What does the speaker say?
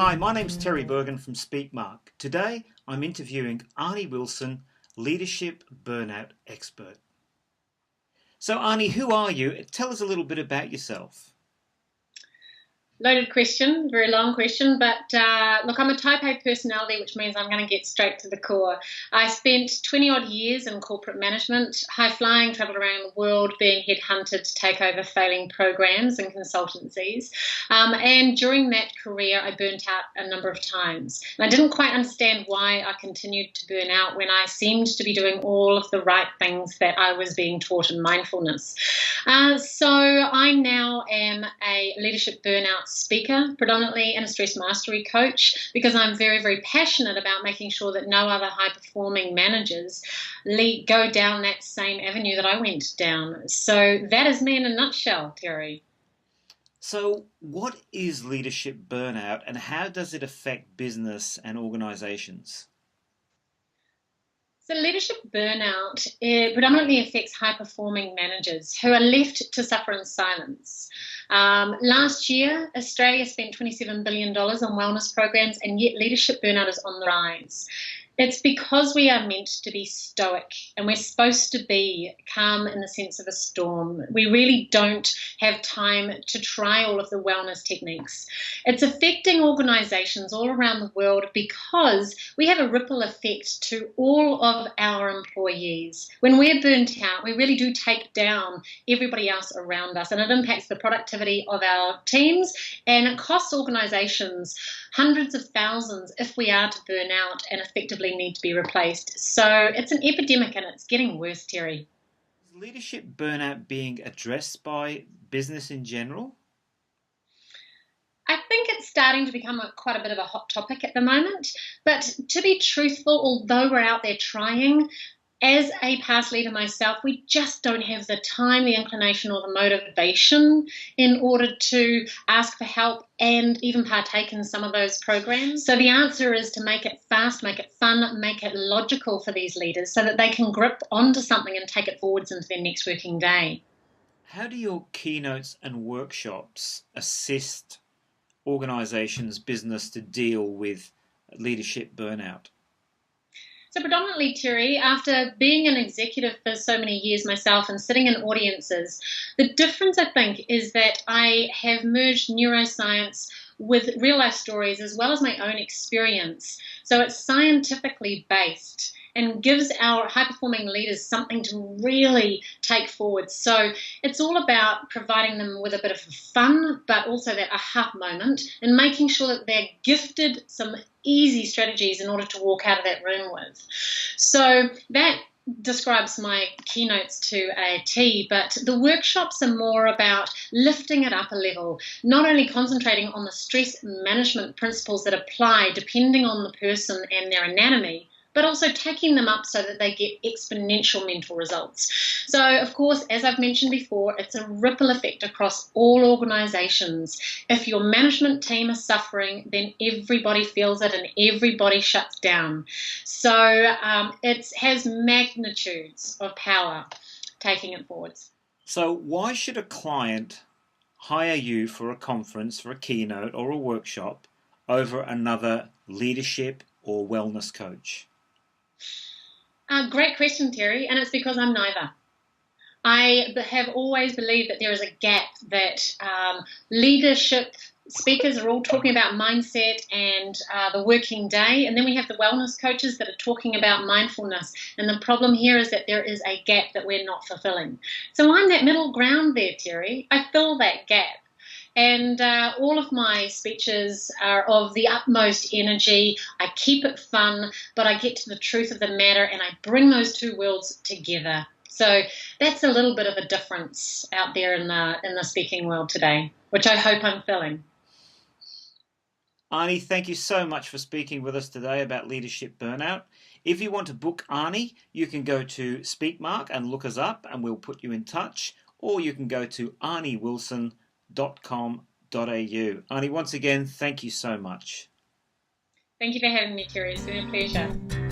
Hi, my name's Terry Bergen from SpeakMark. Today I'm interviewing Arnie Wilson, Leadership Burnout expert. So Arnie, who are you? Tell us a little bit about yourself. Loaded question, very long question, but look, I'm a type A personality, which means I'm going to get straight to the core. I spent 20 odd years in corporate management, high flying, travelled around the world, being headhunted to take over failing programs and consultancies. And during that career, I burnt out a number of times. And I didn't quite understand why I continued to burn out when I seemed to be doing all of the right things that I was being taught in mindfulness. So I now am a leadership burnout speaker, predominantly, and a stress mastery coach, because I'm very, very passionate about making sure that no other high-performing managers go down that same avenue that I went down. So that is me in a nutshell, Terry. So what is leadership burnout and how does it affect business and organizations? So leadership burnout predominantly affects high-performing managers who are left to suffer in silence. Last year, Australia spent $27 billion on wellness programs, and yet leadership burnout is on the rise. It's because we are meant to be stoic and we're supposed to be calm in the sense of a storm. We really don't have time to try all of the wellness techniques. It's affecting organisations all around the world because we have a ripple effect to all of our employees. When we're burnt out, we really do take down everybody else around us, and it impacts the productivity of our teams, and it costs organisations hundreds of thousands if we are to burn out and effectively need to be replaced. So it's an epidemic and it's getting worse, Terry. Is leadership burnout being addressed by business in general? I think it's starting to become quite a bit of a hot topic at the moment. But to be truthful, although we're out there trying, as a past leader myself, we just don't have the time, the inclination, or the motivation in order to ask for help and even partake in some of those programs. So the answer is to make it fast, make it fun, make it logical for these leaders so that they can grip onto something and take it forwards into their next working day. How do your keynotes and workshops assist organizations, business to deal with leadership burnout? So predominantly, Terry, after being an executive for so many years myself and sitting in audiences, the difference, I think, is that I have merged neuroscience with real life stories as well as my own experience. So it's scientifically based and gives our high-performing leaders something to really take forward. So it's all about providing them with a bit of fun, but also that aha moment, and making sure that they're gifted some easy strategies in order to walk out of that room with. So that describes my keynotes to a T, but the workshops are more about lifting it up a level, not only concentrating on the stress management principles that apply depending on the person and their anatomy, but also taking them up so that they get exponential mental results. So, of course, as I've mentioned before, it's a ripple effect across all organisations. If your management team is suffering, then everybody feels it and everybody shuts down. So it has magnitudes of power taking it forwards. So why should a client hire you for a conference, for a keynote or a workshop over another leadership or wellness coach? Great question, Terry, and it's because I'm neither. I have always believed that there is a gap that leadership speakers are all talking about mindset and the working day, and then we have the wellness coaches that are talking about mindfulness, and the problem here is that there is a gap that we're not fulfilling. So I'm that middle ground there, Terry. I fill that gap. And all of my speeches are of the utmost energy. I keep it fun, but I get to the truth of the matter and I bring those two worlds together. So that's a little bit of a difference out there in the speaking world today, which I hope I'm filling. Arnie, thank you so much for speaking with us today about leadership burnout. If you want to book Arnie, you can go to SpeakMark and look us up and we'll put you in touch, or you can go to arniewilson.com.au. Arnie, once again, thank you so much. Thank you for having me, Terry. It's been a pleasure.